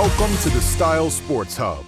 Welcome to the Style Sports Hub,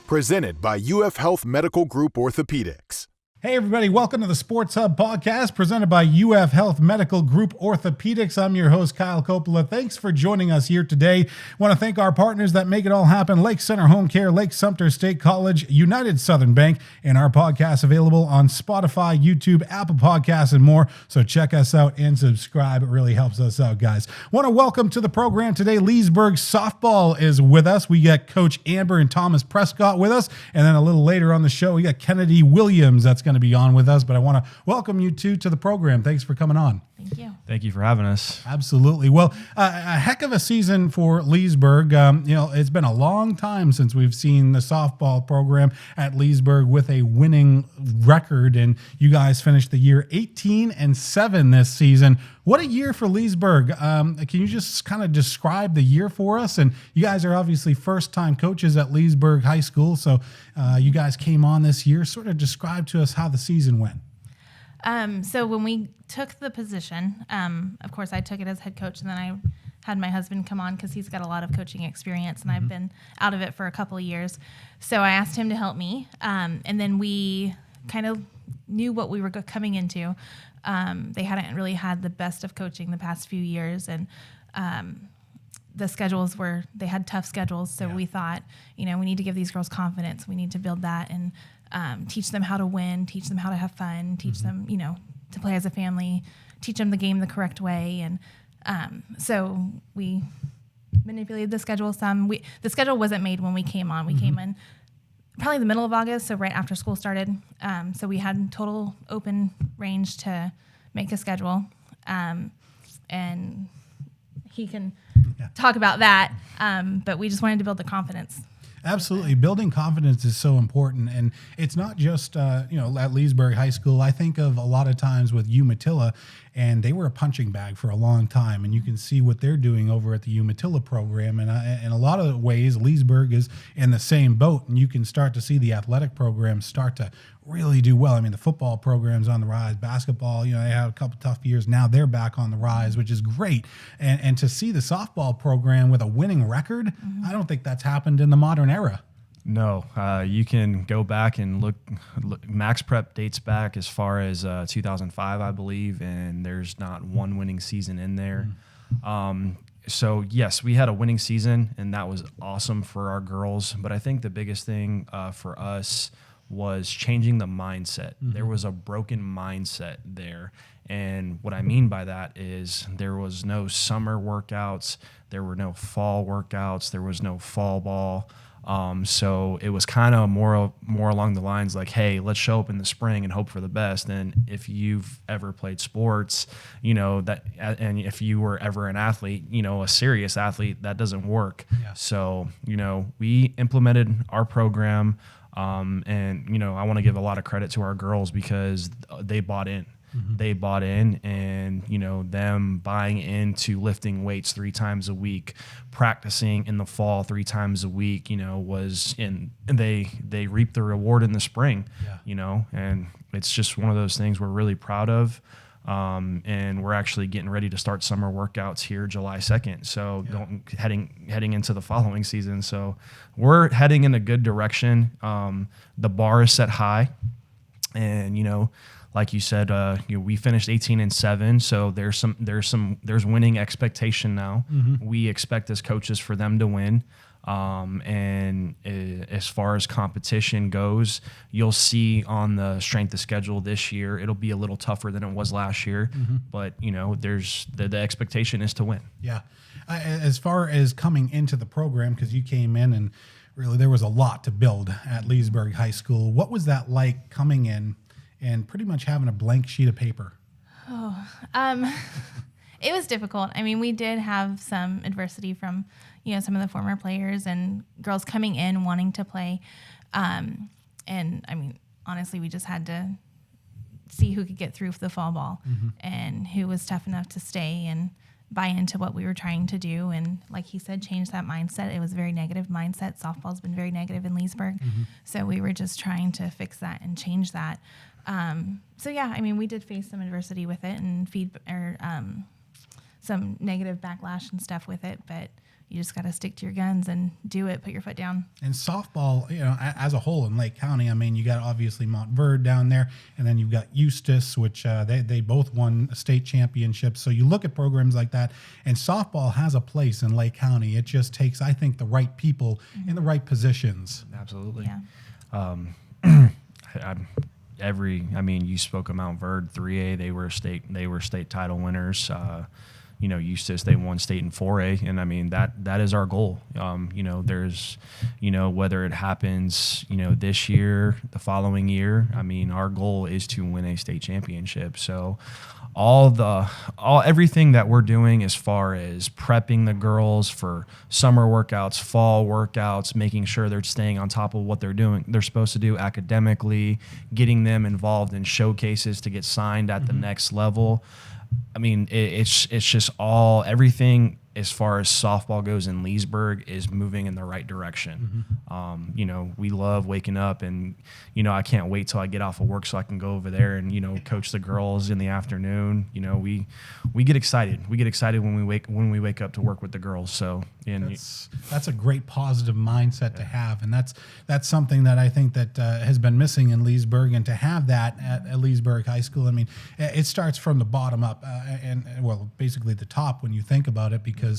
presented by UF Health Medical Group Orthopaedics. Hey everybody, welcome to the Sports Hub podcast presented by UF Health Medical Group Orthopaedics. I'm your host, Kyle Coppola. Thanks for joining us here today. Want to thank our partners that make it all happen: Lake Center Home Care, Lake Sumter State College, United Southern Bank, and our podcast available on Spotify, YouTube, Apple Podcasts, and more. So check us out and subscribe. It really helps us out, guys. Want to welcome to the program today, Leesburg softball is with us. We got Coach Amber and Thomas Prescott with us. And then a little later on the show, we got Kennadi Williams that's going to be on with us, but I want to welcome you two to the program. Thanks for coming on. Thank you. Thank you for having us. Absolutely. Well, a heck of a season for Leesburg. It's been a long time since we've seen the softball program at Leesburg with a winning record, and you guys finished the year 18-7 this season. What a year for Leesburg. Can you just kind of describe the year for us? And you guys are obviously first-time coaches at Leesburg High School, so you guys came on this year. Sort of describe to us how the season went. So when we took the position, of course, I took it as head coach, and then I had my husband come on because he's got a lot of coaching experience, and I've been out of it for a couple of years. So I asked him to help me, and then we kind of knew what we were coming into. They hadn't really had the best of coaching the past few years, and the schedules they had tough schedules. So we thought, we need to give these girls confidence. We need to build that and teach them how to win, teach them how to have fun, teach them, to play as a family, teach them the game the correct way. And so we manipulated the schedule some. The schedule wasn't made when we came on. We came in probably the middle of August, so right after school started. So we had total open range to make a schedule. And he can talk about that. But we just wanted to build the confidence. Absolutely. Building confidence is so important. And it's not just, at Leesburg High School. I think of a lot of times with Umatilla, and they were a punching bag for a long time. And you can see what they're doing over at the Umatilla program. And in a lot of ways, Leesburg is in the same boat. And you can start to see the athletic programs start to really do well. I mean, the football program's on the rise. Basketball, they had a couple tough years. Now they're back on the rise, which is great. And to see the softball program with a winning record, I don't think that's happened in the modern era. No, you can go back and look. Max Prep dates back as far as 2005, I believe, and there's not one winning season in there. So, yes, we had a winning season, and that was awesome for our girls. But I think the biggest thing for us was changing the mindset. There was a broken mindset there. And what I mean by that is there was no summer workouts, there were no fall workouts, there was no fall ball. So it was kind of more along the lines like, hey, let's show up in the spring and hope for the best. And if you've ever played sports, that, and if you were ever an athlete, a serious athlete, that doesn't work. Yeah. So, we implemented our program. And I want to give a lot of credit to our girls because they bought in. They bought in, and them buying into lifting weights 3 times a week, practicing in the fall 3 times a week, was in. And they reaped the reward in the spring. And it's just one of those things we're really proud of. And we're actually getting ready to start summer workouts here July 2nd. So heading into the following season. So we're heading in a good direction. The bar is set high, and like you said, we finished 18-7. So there's winning expectation now. We expect as coaches for them to win. And as far as competition goes, you'll see on the strength of schedule this year, it'll be a little tougher than it was last year, but there's the expectation is to win. Yeah. As far as coming into the program, because you came in and really there was a lot to build at Leesburg High School. What was that like coming in and pretty much having a blank sheet of paper? It was difficult. I mean, we did have some adversity from, some of the former players and girls coming in wanting to play. And I mean, honestly, we just had to see who could get through the fall ball and who was tough enough to stay and buy into what we were trying to do. And like he said, change that mindset. It was a very negative mindset. Softball's been very negative in Leesburg. So we were just trying to fix that and change that. So yeah, I mean, we did face some adversity with it and some negative backlash and stuff with it, but you just got to stick to your guns and do it, put your foot down. And softball, as a whole in Lake County, I mean, you got obviously Montverde down there, and then you've got Eustis, which they both won a state championship. So you look at programs like that, and softball has a place in Lake County. It just takes, I think, the right people in the right positions. Absolutely. Yeah. You spoke of Montverde 3A. They were state title winners. Eustis, they won state in 4A, and I mean that is our goal. There's, whether it happens, this year, the following year, I mean, our goal is to win a state championship. So everything that we're doing as far as prepping the girls for summer workouts, fall workouts, making sure they're staying on top of what they're supposed to do academically, getting them involved in showcases to get signed at the next level. I mean, it's just everything as far as softball goes in Leesburg is moving in the right direction. We love waking up, and I can't wait till I get off of work so I can go over there and coach the girls in the afternoon. We get excited. We get excited when we wake up to work with the girls. So that's a great positive mindset to have, and that's something that I think that has been missing in Leesburg, and to have that at Leesburg High School. I mean, it starts from the bottom up, and basically the top when you think about it, because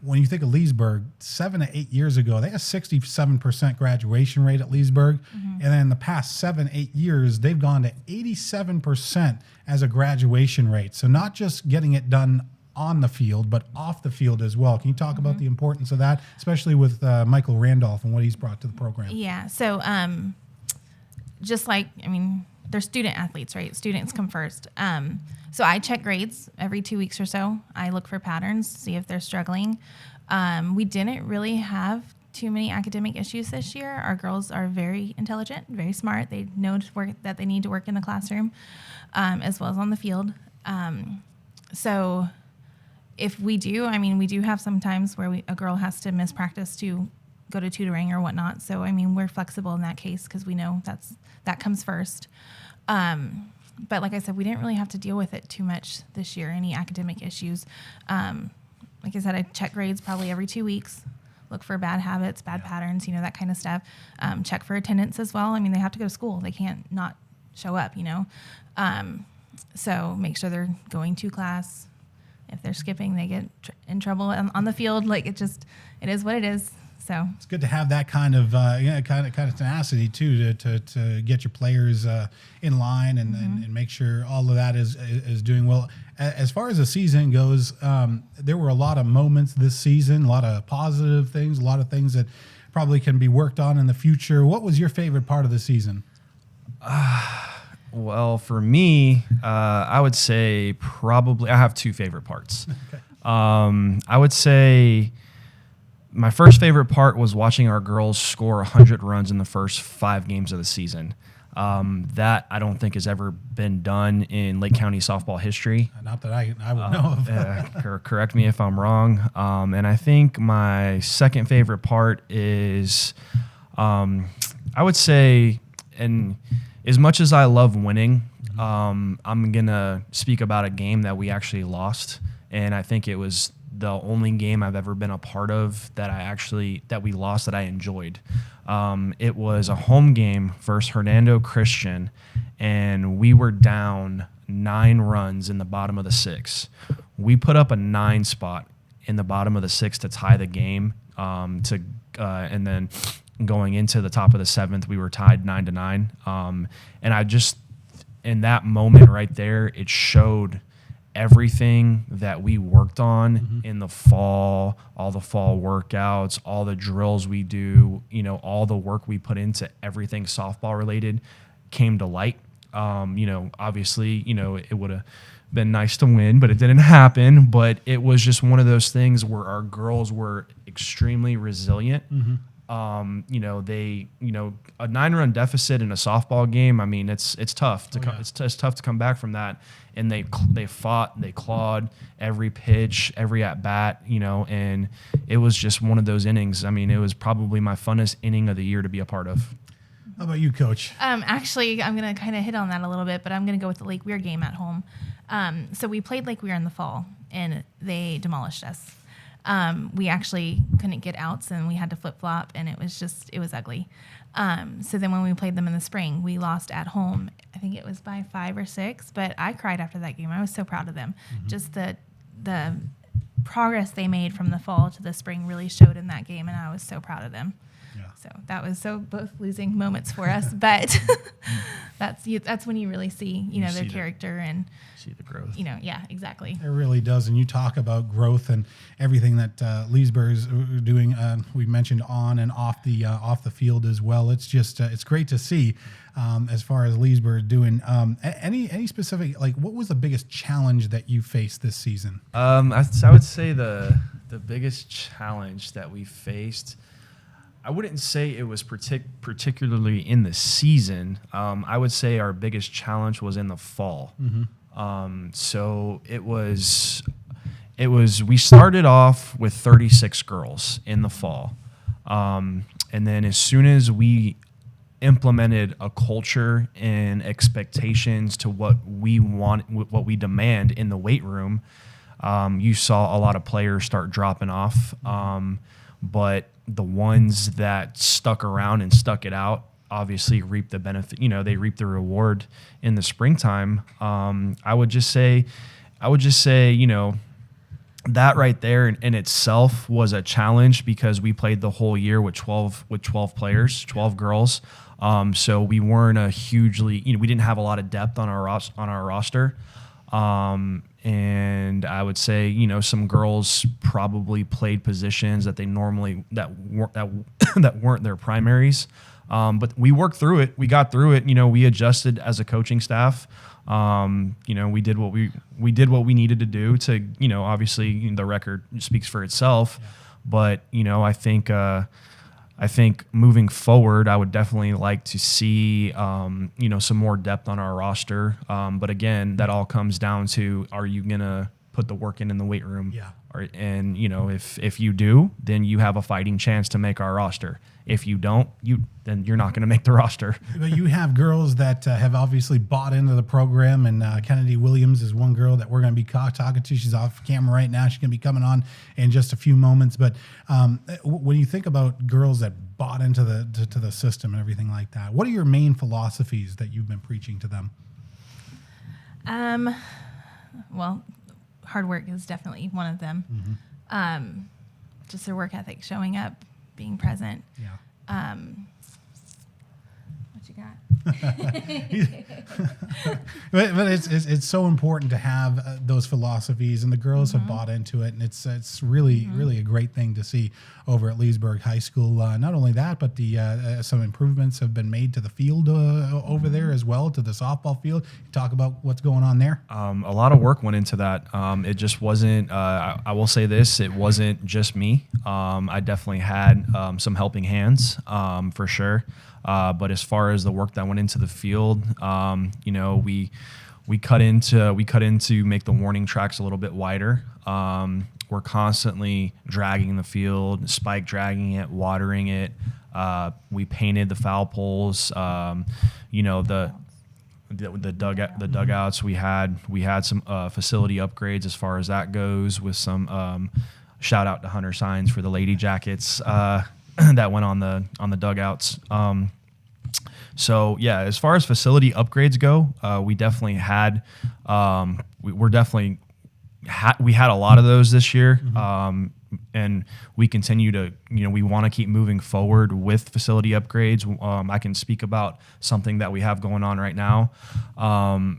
when you think of Leesburg, 7 to 8 years ago, they had a 67% graduation rate at Leesburg. And then in the past 7-8 years, they've gone to 87% as a graduation rate. So not just getting it done on the field, but off the field as well. Can you talk about the importance of that, especially with Michael Randolph and what he's brought to the program? Yeah. So they're student athletes, right? Students come first. So I check grades every 2 weeks or so. I look for patterns, see if they're struggling. We didn't really have too many academic issues this year. Our girls are very intelligent, very smart. They know that they need to work in the classroom as well as on the field. So if we do, we do have some times where a girl has to miss practice to go to tutoring or whatnot. So, we're flexible in that case because we know that comes first. But like I said, we didn't really have to deal with it too much this year, any academic issues. Like I said, I check grades probably every 2 weeks, look for bad habits, bad patterns, that kind of stuff. Check for attendance as well. They have to go to school. They can't not show up, So make sure they're going to class. If they're skipping, they get in trouble on the field. It is what it is. So it's good to have that kind of tenacity too, to get your players in line and make sure all of that is doing well. As far as the season goes, there were a lot of moments this season, a lot of positive things, a lot of things that probably can be worked on in the future. What was your favorite part of the season? Well, for me, I would say probably I have two favorite parts. Okay. I would say my first favorite part was watching our girls score 100 runs in the first 5 games of the season. That I don't think has ever been done in Lake County softball history. Not that I would know of. Correct me if I'm wrong. And I think my second favorite part is, I would say, and as much as I love winning, I'm going to speak about a game that we actually lost. And I think it was the only game I've ever been a part of that we lost that I enjoyed. It was a home game versus Hernando Christian, and we were down 9 runs in the bottom of the 6th. We put up a 9 spot in the bottom of the 6th to tie the game. And then going into the top of the 7th, we were tied 9-9. And I just, in that moment right there, it showed everything that we worked on in the fall, all the fall workouts, all the drills we do, all the work we put into everything softball related came to light. Obviously, it would have been nice to win, but it didn't happen. But it was just one of those things where our girls were extremely resilient. They, a 9-run deficit in a softball game. It's tough to it's tough to come back from that. And they fought, they clawed every pitch, every at bat, and it was just one of those innings. It was probably my funnest inning of the year to be a part of. How about you, Coach? Actually, I'm going to kind of hit on that a little bit, but I'm going to go with the Lake Weir game at home. So we played Lake Weir in the fall, and they demolished us. We actually couldn't get outs, and we had to flip flop, and it was ugly. So then when we played them in the spring, we lost at home. I think it was by 5 or 6, but I cried after that game. I was so proud of them. Just the progress they made from the fall to the spring really showed in that game, and I was so proud of them. Yeah. So that was both losing moments for us, but that's when you really see, their character and see the growth. Yeah, exactly. It really does. And you talk about growth and everything that Leesburg is doing. We mentioned on and off the field as well. It's just it's great to see as far as Leesburg doing. Any specific, like, what was the biggest challenge that you faced this season? I would say the biggest challenge that we faced, I wouldn't say it was particularly in the season. I would say our biggest challenge was in the fall. So it was we started off with 36 girls in the fall. And then as soon as we implemented a culture and expectations to what we want, what we demand in the weight room, you saw a lot of players start dropping off. But the ones that stuck around and stuck it out obviously reaped the benefit. They reaped the reward in the springtime. I would just say, that right there in itself was a challenge because we played the whole year with 12 players, 12 girls. So we weren't we didn't have a lot of depth on our roster. And I would say, some girls probably played positions that they normally that weren't their primaries. But we worked through it. We got through it. We adjusted as a coaching staff. We did what we needed to do to, obviously the record speaks for itself. Yeah. But, I think moving forward, I would definitely like to see, some more depth on our roster. But again, that all comes down to, are you going to put the work in the weight room? Yeah. And, if you do, then you have a fighting chance to make our roster. If you don't, then you're not going to make the roster. But you have girls that have obviously bought into the program, and Kennadi Williams is one girl that we're going to be talking to. She's off camera right now. She's going to be coming on in just a few moments. But when you think about girls that bought into the system and everything like that, what are your main philosophies that you've been preaching to them? Well, hard work is definitely one of them. Just their work ethic, showing up, being present. Yeah. What you got? but it's so important to have those philosophies, and the girls have bought into it, and it's really really a great thing to see over at Leesburg High School. Not only that, but the some improvements have been made to the field over there as well, to the softball field. Talk about what's going on there. A lot of work went into that. It just wasn't. I will say this: it wasn't just me. I definitely had some helping hands for sure. But as far as the work that went into the field, we cut into make the warning tracks a little bit wider. We're constantly dragging the field, spike dragging it, watering it. We painted the foul poles. The dugouts. We had some facility upgrades as far as that goes, with some shout out to Hunter signs for the lady jackets that went on the dugouts. So yeah, as far as facility upgrades go, we definitely had we had a lot of those this year. And we continue to, we want to keep moving forward with facility upgrades. I can speak about something that we have going on right now.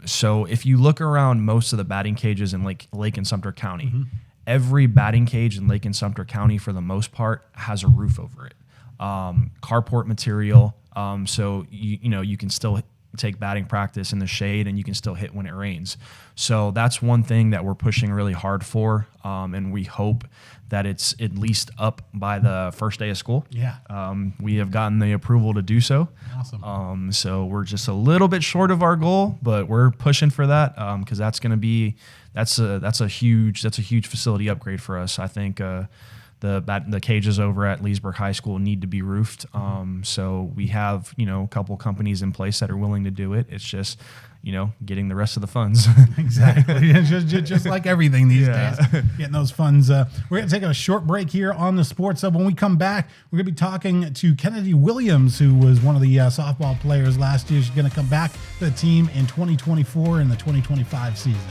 So if you look around most of the batting cages in Lake and Sumter County, every batting cage in Lake and Sumter County, for the most part, has a roof over it. Carport material. So you can still take batting practice in the shade, and you can still hit when it rains. So that's one thing that we're pushing really hard for, and we hope that it's at least up by the first day of school. Yeah. We have gotten the approval to do so. Awesome. So we're just a little bit short of our goal, but we're pushing for that, because that's going to be that's a huge facility upgrade for us. I think the the cages over at Leesburg High School need to be roofed. So we have, a couple companies in place that are willing to do it. It's just, getting the rest of the funds. Exactly. just like everything these days, getting those funds. We're going to take a short break here on the Sports Hub. When we come back, we're going to be talking to Kennadi Williams, who was one of the softball players last year. She's going to come back to the team in 2024 and the 2025 season.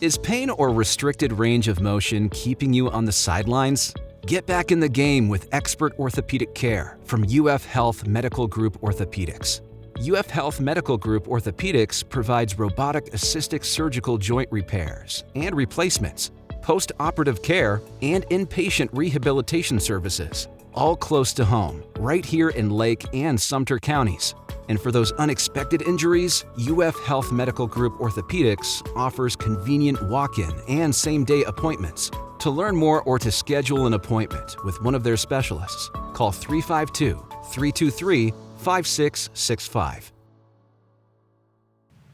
Is pain or restricted range of motion keeping you on the sidelines? Get back in the game with expert orthopedic care from UF Health Medical Group Orthopaedics. UF Health Medical Group Orthopaedics provides robotic-assisted surgical joint repairs and replacements, post-operative care, and inpatient rehabilitation services, all close to home, right here in Lake and Sumter counties. And for those unexpected injuries, UF Health Medical Group Orthopaedics offers convenient walk-in and same-day appointments. To learn more or to schedule an appointment with one of their specialists, call 352-323-5665.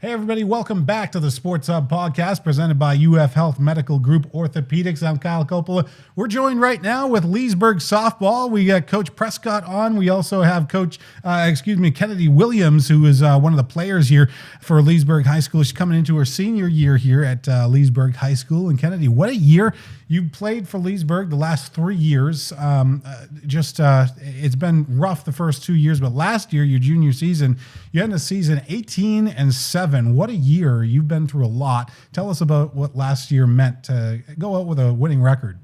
Hey everybody, welcome back to the Sports Hub podcast presented by UF Health Medical Group Orthopaedics. I'm Kyle Coppola. We're joined right now with Leesburg softball. We got Coach Prescott on. We also have Coach Kennadi Williams, who is one of the players here for Leesburg High School. She's coming into her senior year here at Leesburg High School. And Kennadi, what a year. You played for Leesburg the last 3 years. It's been rough the first 2 years, but last year, your junior season, you had a season 18-7. What a year. You've been through a lot. Tell us about what last year meant to go out with a winning record.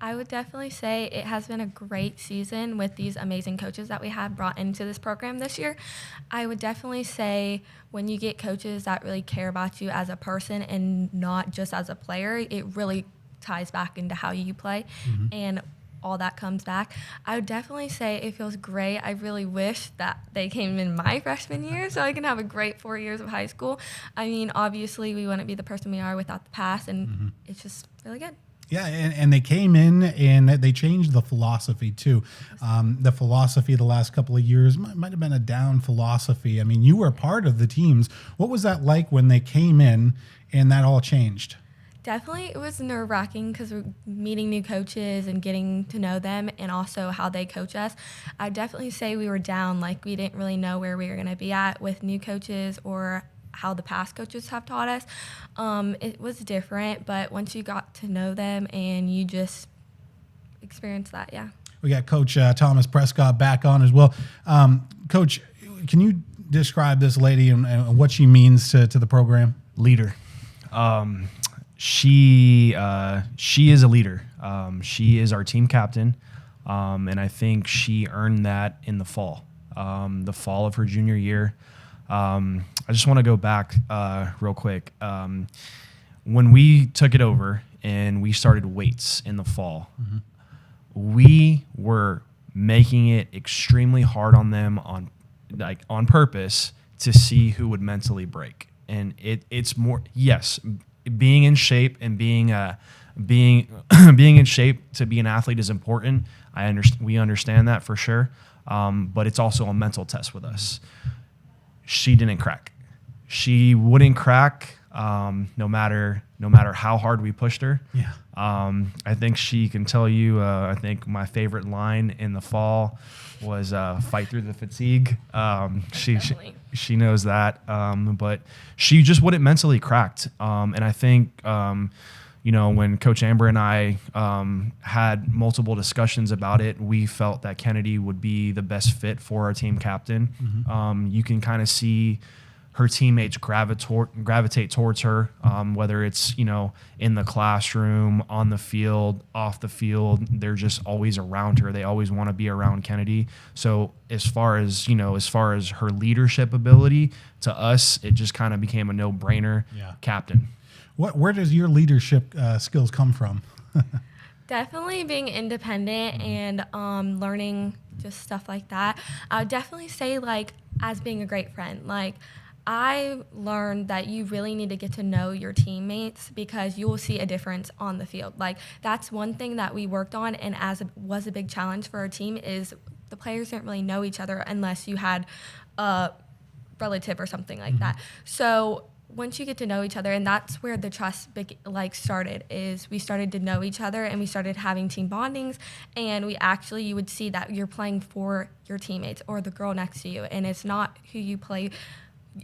I would definitely say it has been a great season with these amazing coaches that we have brought into this program this year. I would definitely say when you get coaches that really care about you as a person and not just as a player, it really ties back into how you play and all that comes back. I would definitely say it feels great. I really wish that they came in my freshman year so I can have a great 4 years of high school. I mean, obviously we wouldn't be the person we are without the past, and it's just really good. Yeah, and they came in and they changed the philosophy too. The philosophy the last couple of years might have been a down philosophy. I mean, you were part of the teams. What was that like when they came in and that all changed? Definitely, it was nerve-wracking because we're meeting new coaches and getting to know them and also how they coach us. I definitely say we were down, like we didn't really know where we were going to be at with new coaches or how the past coaches have taught us. It was different, but once you got to know them and you just experienced that, yeah. We got Coach Thomas Prescott back on as well. Coach, can you describe this lady and what she means to the program? Leader. She is a leader. She is our team captain, and I think she earned that in the fall of her junior year. I just want to go back real quick. When we took it over and we started weights in the fall, we were making it extremely hard on them on purpose to see who would mentally break. And it's more, yes, being in shape and being in shape to be an athlete is important. We understand that for sure. But it's also a mental test with us. She didn't crack. She wouldn't crack no matter how hard we pushed her. Yeah. I think she can tell you. I think my favorite line in the fall was "fight through the fatigue." She knows that, but she just wouldn't mentally cracked. And I think when Coach Amber and I had multiple discussions about it, we felt that Kennadi would be the best fit for our team captain. You can kind of see her teammates gravitate towards her, whether it's, in the classroom, on the field, off the field. They're just always around her. They always want to be around Kennadi. So as far as her leadership ability, to us, it just kind of became a no-brainer. Yeah. Captain. Where does your leadership skills come from? Definitely being independent and learning just stuff like that. I would definitely say, as being a great friend. I learned that you really need to get to know your teammates because you will see a difference on the field. That's one thing that we worked on, and was a big challenge for our team, is the players didn't really know each other unless you had a relative or something like that. So once you get to know each other, and that's where the trust started, is we started to know each other and we started having team bondings, and you would see that you're playing for your teammates or the girl next to you, and it's not who you play.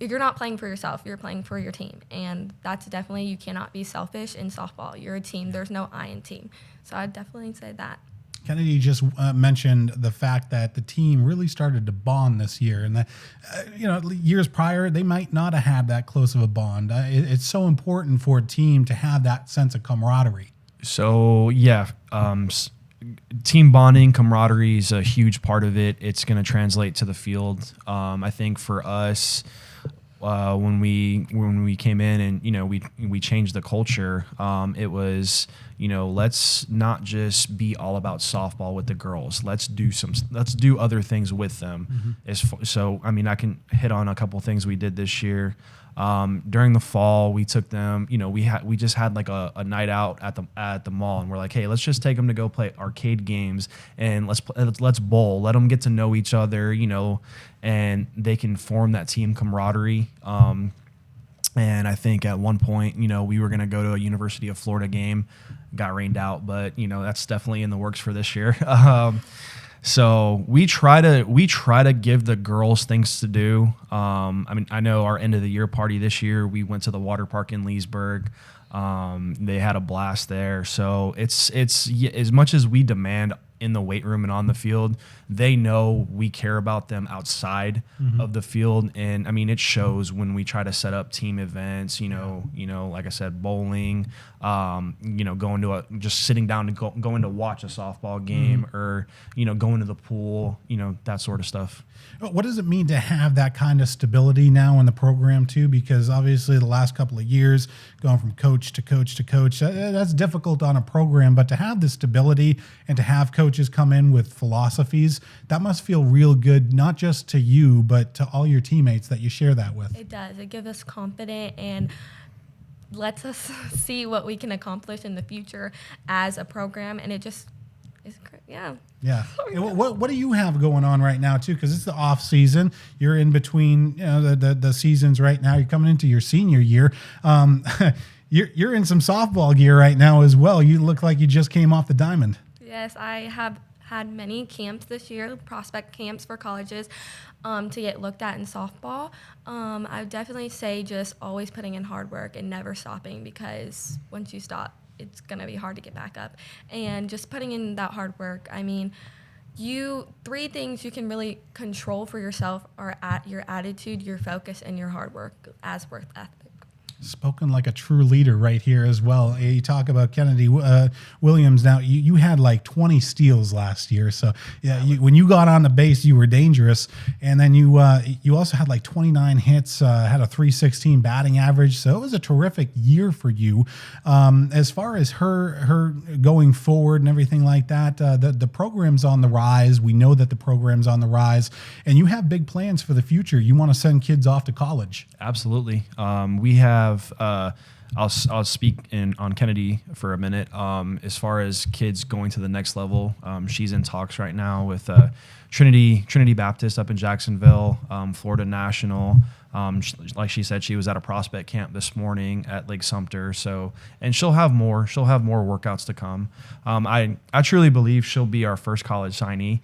You're not playing for yourself, you're playing for your team, and that's definitely, you cannot be selfish in softball. You're a team, there's no I in team. So I'd definitely say that. Kennedy just mentioned the fact that the team really started to bond this year, and that years prior they might not have had that close of a bond. It's so important for a team to have that sense of camaraderie. So yeah, team bonding, camaraderie is a huge part of it. It's going to translate to the field. I think for us, when we came in and we changed the culture, it was let's not just be all about softball with the girls. Let's do other things with them. So I mean, I can hit on a couple things we did this year. During the fall, we took them, we just had like a night out at the mall, and we're like, hey, let's just take them to go play arcade games, and let's bowl, let them get to know each other, and they can form that team camaraderie. And I think at one point, we were going to go to a University of Florida game, got rained out, but that's definitely in the works for this year. So we try to give the girls things to do. I know our end of the year party this year, we went to the water park in Leesburg. They had a blast there. So it's as much as we demand in the weight room and on the field, they know we care about them outside of the field. And I mean, it shows when we try to set up team events, like I said, bowling, just sitting down to going to watch a softball game, or, going to the pool, that sort of stuff. What does it mean to have that kind of stability now in the program too? Because obviously the last couple of years, going from coach to coach to coach, that's difficult on a program, but to have the stability and to have coaches come in with philosophies, that must feel real good, not just to you, but to all your teammates that you share that with. It does. It gives us confidence and lets us see what we can accomplish in the future as a program, and it just is great. Yeah. Yeah. What do you have going on right now too? Because it's the off season. You're in between the seasons right now. You're coming into your senior year. You're in some softball gear right now as well. You look like you just came off the diamond. Yes, I have had many camps this year, prospect camps for colleges, to get looked at in softball. I would definitely say just always putting in hard work and never stopping, because once you stop, it's going to be hard to get back up. And just putting in that hard work, I mean, three things you can really control for yourself are your attitude, your focus, and your hard work as work ethic. Spoken like a true leader right here as well. You talk about Kennadi Williams. Now, you had like 20 steals last year. So, yeah, when you got on the base, you were dangerous. And then you also had like 29 hits, had a .316 batting average. So it was a terrific year for you. As far as her going forward and everything like that, the program's on the rise. We know that the program's on the rise. And you have big plans for the future. You want to send kids off to college. Absolutely. We have I'll speak on Kennadi for a minute. As far as kids going to the next level, she's in talks right now with Trinity Baptist up in Jacksonville, Florida National. Like she said, she was at a prospect camp this morning at Lake Sumter. So, and she'll have more workouts to come. I truly believe she'll be our first college signee.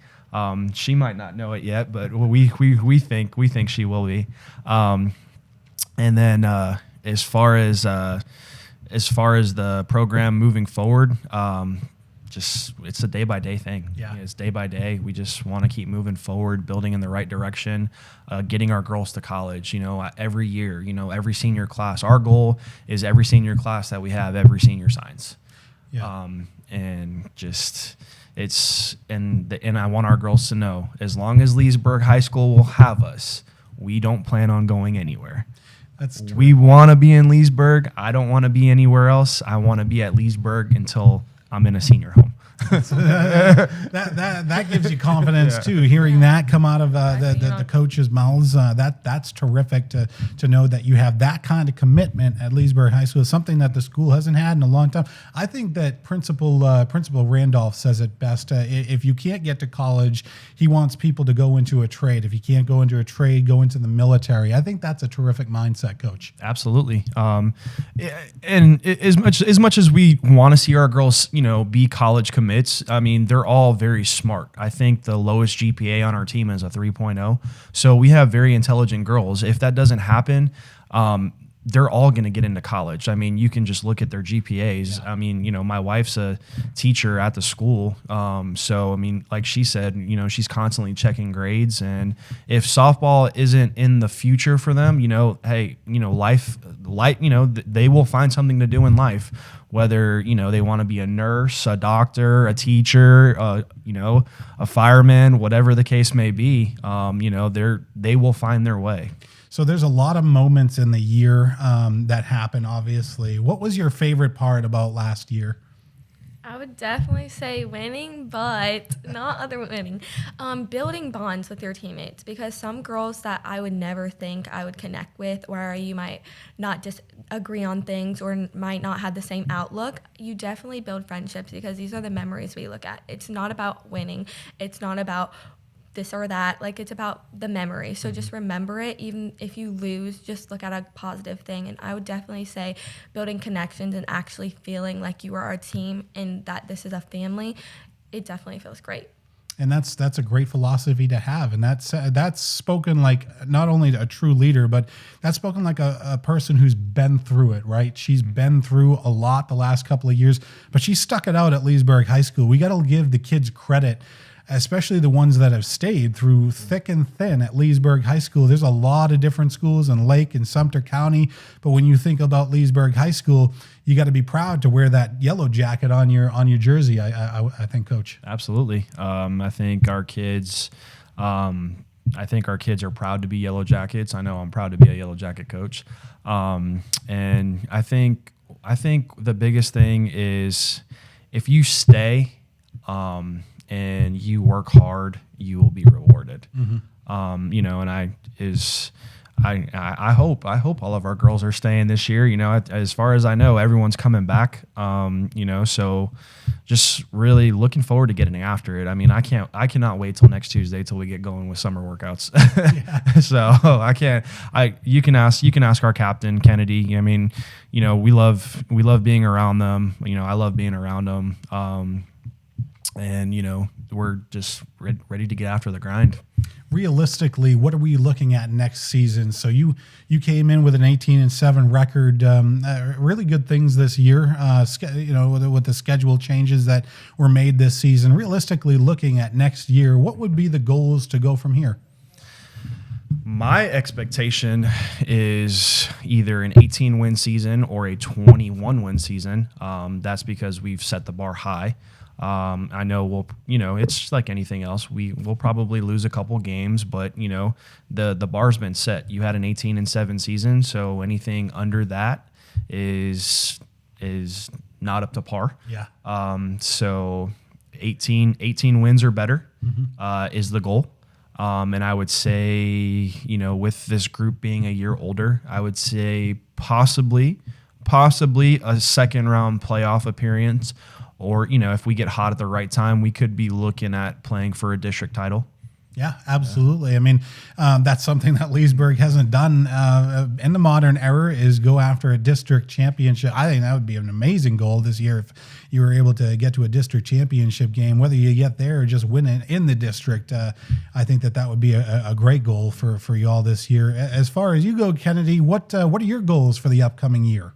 She might not know it yet, but we think she will be. And then as far as the program moving forward, it's a day by day thing. Yeah, it's day by day. We just want to keep moving forward, building in the right direction, getting our girls to college. Every year, every senior class. Our goal is every senior class that we have, every senior signs. Yeah. And I want our girls to know, as long as Leesburg High School will have us, we don't plan on going anywhere. That's true. We want to be in Leesburg. I don't want to be anywhere else. I want to be at Leesburg until I'm in a senior home. that gives you confidence too. Hearing that come out of the coaches' mouths, that's terrific to know that you have that kind of commitment at Leesburg High School. Something that the school hasn't had in a long time. I think that Principal Randolph says it best. If you can't get to college, he wants people to go into a trade. If you can't go into a trade, go into the military. I think that's a terrific mindset, Coach. Absolutely. And as much as we want to see our girls, be college commits, I mean, they're all very smart. I think the lowest GPA on our team is a 3.0. So we have very intelligent girls. If that doesn't happen, they're all going to get into college. I mean, you can just look at their GPAs. Yeah. I mean, my wife's a teacher at the school. So, I mean, like she said, she's constantly checking grades. And if softball isn't in the future for them, hey, life, they will find something to do in life, whether, they want to be a nurse, a doctor, a teacher, a fireman, whatever the case may be, they will find their way. So there's a lot of moments in the year that happen, obviously. What was your favorite part about last year? I would definitely say winning, but not other winning. Building bonds with your teammates, because some girls that I would never think I would connect with, or you might not just agree on things or might not have the same outlook, you definitely build friendships because these are the memories we look at. It's not about winning. It's not about this or that, like it's about the memory. So just remember it. Even if you lose, just look at a positive thing. And I would definitely say building connections and actually feeling like you are a team and that this is a family, it definitely feels great. And that's a great philosophy to have. And that's spoken like not only a true leader, but that's spoken like a person who's been through it, right? She's been through a lot the last couple of years, but she stuck it out at Leesburg High School. We got to give the kids credit, especially the ones that have stayed through thick and thin at Leesburg High School. There's a lot of different schools in Lake and Sumter County, but when you think about Leesburg High School, you got to be proud to wear that yellow jacket on your jersey. I think, Coach. Absolutely. I think our kids are proud to be Yellow Jackets. I know I'm proud to be a Yellow Jacket coach. And I think the biggest thing is if you stay, and you work hard, you will be rewarded. Mm-hmm. I hope all of our girls are staying this year. As far as I know, everyone's coming back. So just really looking forward to getting after it. I mean, I cannot wait till next Tuesday till we get going with summer workouts. So you can ask our captain Kennedy. I mean, we love being around them. I love being around them. And, we're just ready to get after the grind. Realistically, what are we looking at next season? So you came in with an 18-7 record, really good things this year, with the schedule changes that were made this season. Realistically, looking at next year, what would be the goals to go from here? My expectation is either an 18-win season or a 21-win season. That's because we've set the bar high. I know it's like anything else. We'll probably lose a couple games, but the bar's been set. You had an 18-7 season, so anything under that is not up to par. Yeah. So 18 wins or better is the goal. And I would say, with this group being a year older, I would say possibly a second round playoff appearance. Or, if we get hot at the right time, we could be looking at playing for a district title. Yeah, absolutely. I mean, that's something that Leesburg hasn't done in the modern era is go after a district championship. I think that would be an amazing goal this year if you were able to get to a district championship game, whether you get there or just win it in the district. I think that would be a great goal for you all this year. As far as you go, Kennedy, what are your goals for the upcoming year?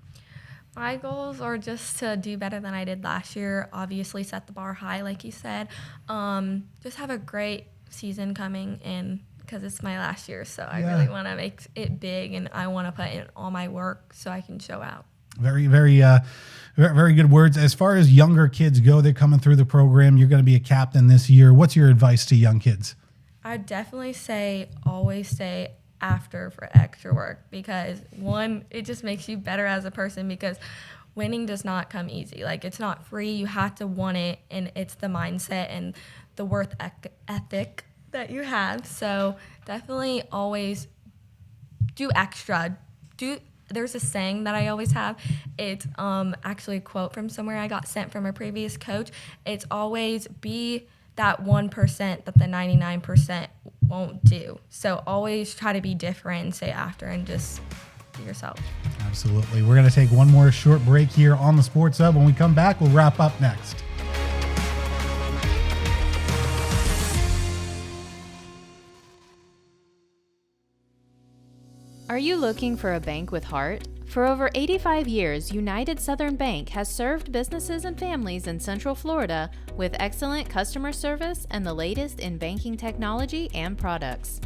My goals are just to do better than I did last year. Obviously, set the bar high, like you said. Just have a great season coming in because it's my last year. So I really want to make it big, and I want to put in all my work so I can show out. Very, very, very good words. As far as younger kids go, they're coming through the program. You're going to be a captain this year. What's your advice to young kids? I'd definitely say always stay after for extra work because, one, it just makes you better as a person because winning does not come easy. Like, it's not free. You have to want it, and it's the mindset and the worth ethic that you have. So definitely always do extra. There's a saying that I always have. It's actually a quote from somewhere I got sent from a previous coach. It's always be that 1% that the 99% won't do. So always try to be different and say after and just be yourself. Absolutely. We're going to take one more short break here on the Sports Hub. When we come back, we'll wrap up next. Are you looking for a bank with heart? For over 85 years, United Southern Bank has served businesses and families in Central Florida with excellent customer service and the latest in banking technology and products.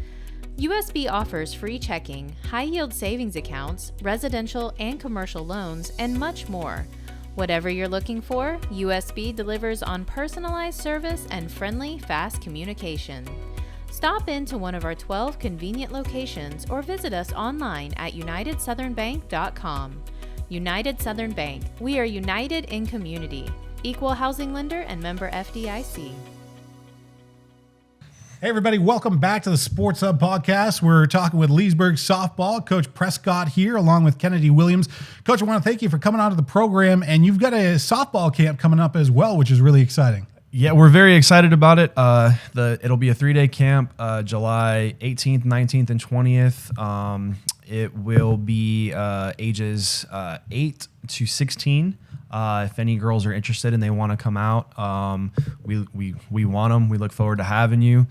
USB offers free checking, high-yield savings accounts, residential and commercial loans, and much more. Whatever you're looking for, USB delivers on personalized service and friendly, fast communication. Stop into one of our 12 convenient locations or visit us online at unitedsouthernbank.com. United Southern Bank. We are united in community. Equal housing lender and member FDIC. Hey, everybody. Welcome back to the Sports Hub podcast. We're talking with Leesburg softball. Coach Prescott here, along with Kennadi Williams. Coach, I want to thank you for coming on to the program, and you've got a softball camp coming up as well, which is really exciting. Yeah, we're very excited about it. It'll be a 3-day camp, July 18th, 19th, and 20th. It will be ages 8 to 16. If any girls are interested and they want to come out, we want them. We look forward to having you.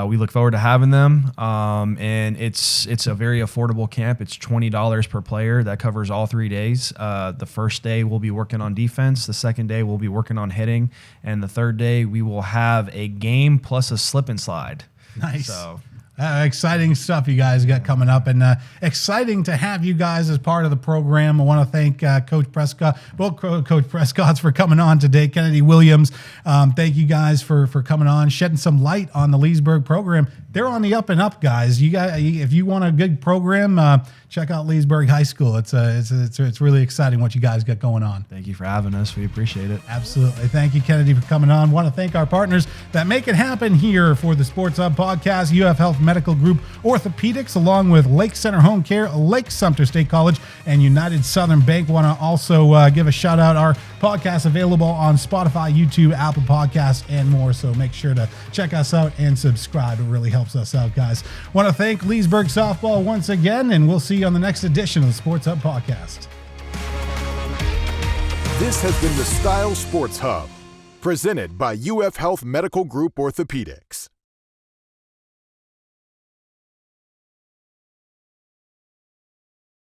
We look forward to having them. And it's a very affordable camp. It's $20 per player. That covers all 3 days. The first day we'll be working on defense. The second day we'll be working on hitting. And the third day we will have a game plus a slip and slide. Nice. So exciting stuff you guys got coming up, and exciting to have you guys as part of the program. I want to thank Coach Prescott, both Coach Prescotts for coming on today. Kennadi Williams, thank you guys for coming on, shedding some light on the Leesburg program. They're on the up and up, guys. If you want a good program, check out Leesburg High School. It's really exciting what you guys got going on. thank you for having us. We appreciate it. Absolutely. Thank you, Kennadi, for coming on. Want to thank our partners that make it happen here for the Sports Hub podcast, UF Health Medical Group Orthopaedics, along with Lake Center Home Care, Lake Sumter State College, and United Southern Bank. Want to also give a shout out. Our podcast available on Spotify, YouTube, Apple Podcasts, and more. So make sure to check us out and subscribe. It really helps us out, guys. Want to thank Leesburg softball once again, and we'll see you on the next edition of the Sports Hub podcast. This has been the Style Sports Hub, presented by UF Health Medical Group Orthopaedics.